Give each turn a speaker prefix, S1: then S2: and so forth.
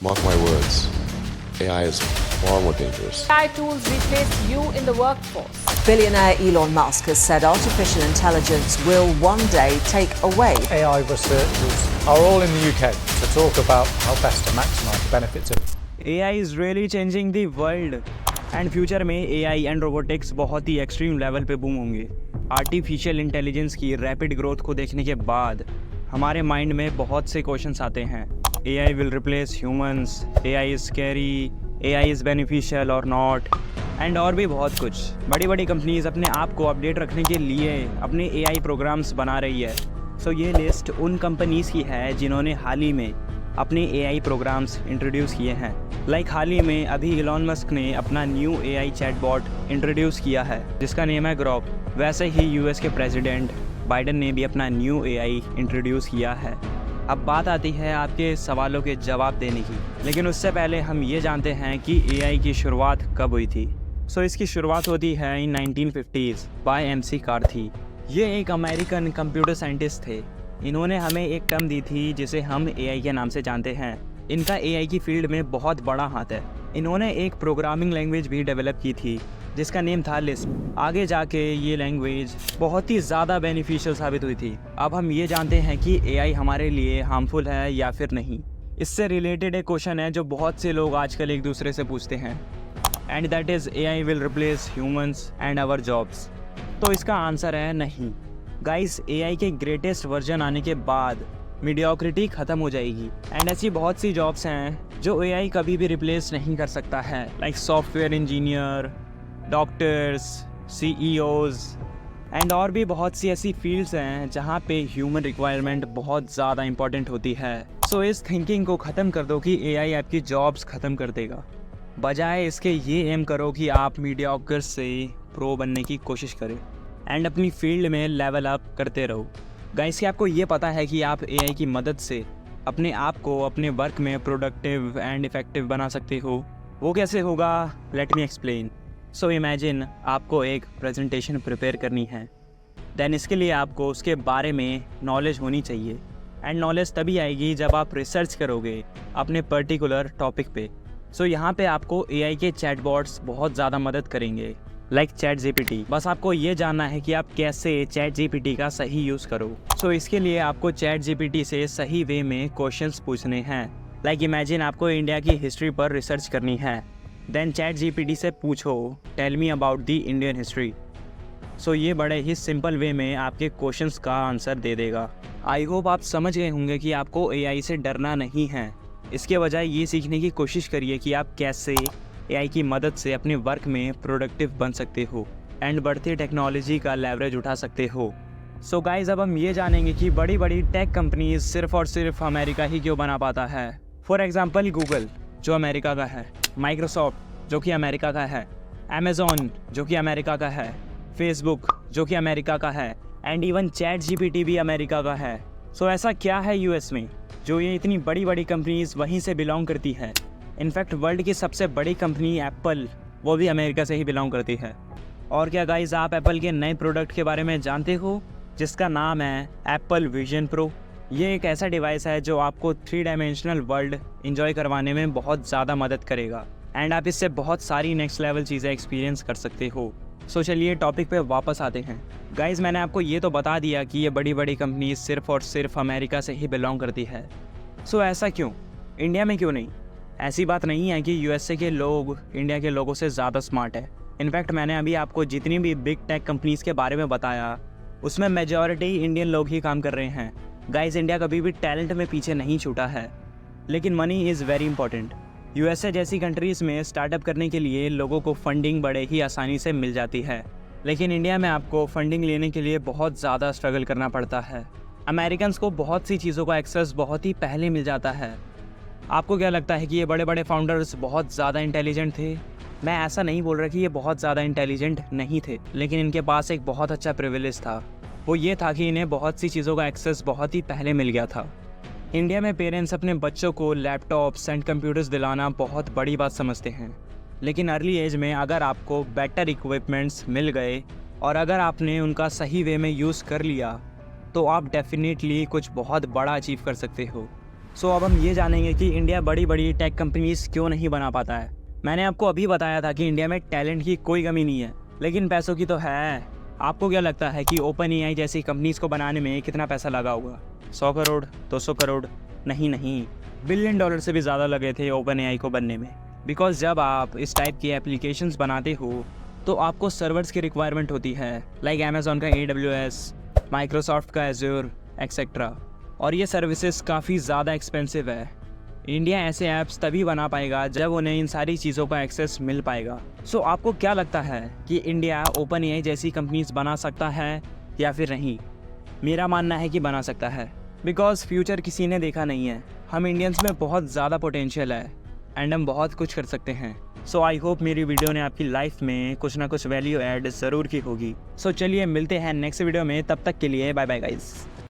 S1: Mark my words, AI is far more dangerous.
S2: AI tools replace you in the workforce.
S3: Billionaire Elon Musk has said artificial intelligence will one day take away.
S4: AI researchers are all in the UK to talk about how best to maximise the benefits of it.
S5: AI is really changing the world and future में AI and robotics बहुत ही extreme level पे boom होंगे। Artificial intelligence की rapid growth को देखने के बाद हमारे माइंड में बहुत से क्वेश्चंस आते हैं। AI will replace humans, AI is scary, AI is beneficial और नॉट, एंड और भी बहुत कुछ। बड़ी बड़ी कंपनीज अपने आप को अपडेट रखने के लिए अपने AI प्रोग्राम्स बना रही है। सो ये लिस्ट उन कंपनीज़ की है जिन्होंने हाल ही में अपने AI प्रोग्राम्स इंट्रोड्यूस किए हैं। लाइक हाल ही में अभी इलॉन मस्क ने अपना न्यू AI चैटबॉट इंट्रोड्यूस किया है जिसका नेम है ग्रॉक। वैसे ही US के प्रेसिडेंट बाइडन ने भी अपना न्यू AI इंट्रोड्यूस किया है। अब बात आती है आपके सवालों के जवाब देने की, लेकिन उससे पहले हम ये जानते हैं कि AI की शुरुआत कब हुई थी। सो इसकी शुरुआत होती है इन 1950s बाय MC कार्थी। ये एक अमेरिकन कंप्यूटर साइंटिस्ट थे। इन्होंने हमें एक टर्म दी थी जिसे हम AI के नाम से जानते हैं। इनका AI की फील्ड में बहुत बड़ा हाथ है। इन्होंने एक प्रोग्रामिंग लैंग्वेज भी डेवलप की थी जिसका नेम था लिस्प। आगे जाके ये लैंग्वेज बहुत ही ज़्यादा बेनिफिशियल साबित हुई थी। अब हम ये जानते हैं कि AI हमारे लिए हार्मफुल है या फिर नहीं। इससे रिलेटेड एक क्वेश्चन है जो बहुत से लोग आजकल एक दूसरे से पूछते हैं, and that is AI will replace humans and our jobs. तो इसका आंसर है नहीं। गाइस, AI के ग्रेटेस्ट वर्जन आने के बाद मीडियोक्रिटी ख़त्म हो जाएगी एंड ऐसी बहुत सी जॉब्स हैं जो AI कभी भी रिप्लेस नहीं कर सकता है, like software engineer, doctors, CEOs and और भी बहुत सी ऐसी फील्ड्स हैं जहाँ पे ह्यूमन रिक्वायरमेंट बहुत ज़्यादा इंपॉर्टेंट होती है। सो इस थिंकिंग को ख़त्म कर दो कि AI आपकी जॉब्स ख़त्म कर देगा। बजाय इसके ये एम करो कि आप मीडियोकर से प्रो बनने की कोशिश करें एंड अपनी फील्ड में लेवल अप करते रहो। गाइस, कि आपको ये पता है कि आप AI की मदद से अपने आप को अपने वर्क में प्रोडक्टिव एंड इफ़ेक्टिव बना सकते हो। वो कैसे होगा? Let me explain. So imagine आपको एक प्रेजेंटेशन प्रिपेयर करनी है, देन इसके लिए आपको उसके बारे में नॉलेज होनी चाहिए एंड नॉलेज तभी आएगी जब आप रिसर्च करोगे अपने पर्टिकुलर टॉपिक पे। सो यहाँ पे आपको AI के चैटबॉट्स बहुत ज़्यादा मदद करेंगे, लाइक ChatGPT। बस आपको ये जानना है कि आप कैसे ChatGPT का सही यूज़ करो। सो इसके लिए आपको ChatGPT से सही वे में क्वेश्चंस पूछने हैं। लाइक इमेजिन आपको इंडिया की हिस्ट्री पर रिसर्च करनी है, देन ChatGPT से पूछो tell me about the Indian history. So ये बड़े ही सिंपल वे में आपके क्वेश्चंस का आंसर दे देगा। आई होप आप समझ गए होंगे कि आपको AI से डरना नहीं है। इसके बजाय ये सीखने की कोशिश करिए कि आप कैसे AI की मदद से अपने वर्क में प्रोडक्टिव बन सकते हो एंड बढ़ती टेक्नोलॉजी का लेवरेज उठा सकते हो। सो गाइज, अब हम ये जानेंगे कि बड़ी बड़ी टेक कंपनीज सिर्फ और सिर्फ अमेरिका ही क्यों बना पाता है। फॉर एग्जांपल गूगल जो अमेरिका का है, माइक्रोसॉफ्ट जो कि अमेरिका का है, अमेज़ॉन जो कि अमेरिका का है, फेसबुक जो कि अमेरिका का है, एंड इवन ChatGPT भी अमेरिका का है। सो ऐसा क्या है US में जो ये इतनी बड़ी बड़ी कंपनीज वहीं से बिलोंग करती है। इनफैक्ट वर्ल्ड की सबसे बड़ी कंपनी एप्पल वो भी अमेरिका से ही बिलोंग करती है। और क्या गाइज, आप एप्पल के नए प्रोडक्ट के बारे में जानते हो जिसका नाम है एप्पल विजन प्रो। ये एक ऐसा डिवाइस है जो आपको 3 डायमेंशनल वर्ल्ड इंजॉय करवाने में बहुत ज़्यादा मदद करेगा एंड आप इससे बहुत सारी नेक्स्ट लेवल चीज़ें एक्सपीरियंस कर सकते हो। सो चलिए टॉपिक पे वापस आते हैं। गाइज, मैंने आपको ये तो बता दिया कि ये बड़ी बड़ी कंपनी सिर्फ और सिर्फ अमेरिका से ही बिलोंग करती है। सो ऐसा क्यों? इंडिया में क्यों नहीं? ऐसी बात नहीं है कि USA के लोग इंडिया के लोगों से ज़्यादा स्मार्ट है। इनफैक्ट मैंने अभी आपको जितनी भी बिग टेक कंपनीज़ के बारे में बताया उसमें मेजॉरिटी इंडियन लोग ही काम कर रहे हैं। गाइस, इंडिया कभी भी टैलेंट में पीछे नहीं छूटा है, लेकिन money is very important. USA जैसी कंट्रीज़ में स्टार्टअप करने के लिए लोगों को फंडिंग बड़े ही आसानी से मिल जाती है, लेकिन इंडिया में आपको फंडिंग लेने के लिए बहुत ज़्यादा स्ट्रगल करना पड़ता है। अमेरिकन्स को बहुत सी चीज़ों का एक्सेस बहुत ही पहले मिल जाता है। आपको क्या लगता है कि ये बड़े बड़े फाउंडर्स बहुत ज़्यादा इंटेलिजेंट थे? मैं ऐसा नहीं बोल रहा कि ये बहुत ज़्यादा इंटेलिजेंट नहीं थे, लेकिन इनके पास एक बहुत अच्छा प्रिविलेज था। वो ये था कि इन्हें बहुत सी चीज़ों का एक्सेस बहुत ही पहले मिल गया था। इंडिया में पेरेंट्स अपने बच्चों को लैपटॉप्स एंड कंप्यूटर्स दिलाना बहुत बड़ी बात समझते हैं, लेकिन अर्ली एज में अगर आपको बेटर इक्विपमेंट्स मिल गए और अगर आपने उनका सही वे में यूज़ कर लिया तो आप डेफिनेटली कुछ बहुत बड़ा अचीव कर सकते हो। सो अब हम ये जानेंगे कि इंडिया बड़ी बड़ी टेक कंपनीज क्यों नहीं बना पाता है। मैंने आपको अभी बताया था कि इंडिया में टैलेंट की कोई कमी नहीं है, लेकिन पैसों की तो है। आपको क्या लगता है कि ओपन एआई जैसी कंपनीज को बनाने में कितना पैसा लगा होगा? 100 करोड़, 200 करोड़? नहीं, बिलियन डॉलर से भी ज़्यादा लगे थे ओपन एआई को बनने में। बिकॉज जब आप इस टाइप की एप्लीकेशंस बनाते हो तो आपको सर्वर्स की रिक्वायरमेंट होती है, लाइक अमेजॉन का AWS, माइक्रोसॉफ्ट का एज्योर एक्सेट्रा, और ये सर्विसेज काफ़ी ज़्यादा एक्सपेंसिव है। इंडिया ऐसे ऐप्स तभी बना पाएगा जब उन्हें इन सारी चीज़ों का एक्सेस मिल पाएगा। सो आपको क्या लगता है कि इंडिया ओपन एआई जैसी कंपनीज बना सकता है या फिर नहीं? मेरा मानना है कि बना सकता है, बिकॉज फ्यूचर किसी ने देखा नहीं है। हम इंडियंस में बहुत ज़्यादा पोटेंशियल है एंड हम बहुत कुछ कर सकते हैं। सो आई होप मेरी वीडियो ने आपकी लाइफ में कुछ ना कुछ वैल्यू ऐड ज़रूर की होगी। सो चलिए मिलते हैं नेक्स्ट वीडियो में, तब तक के लिए बाय बाय गाइस।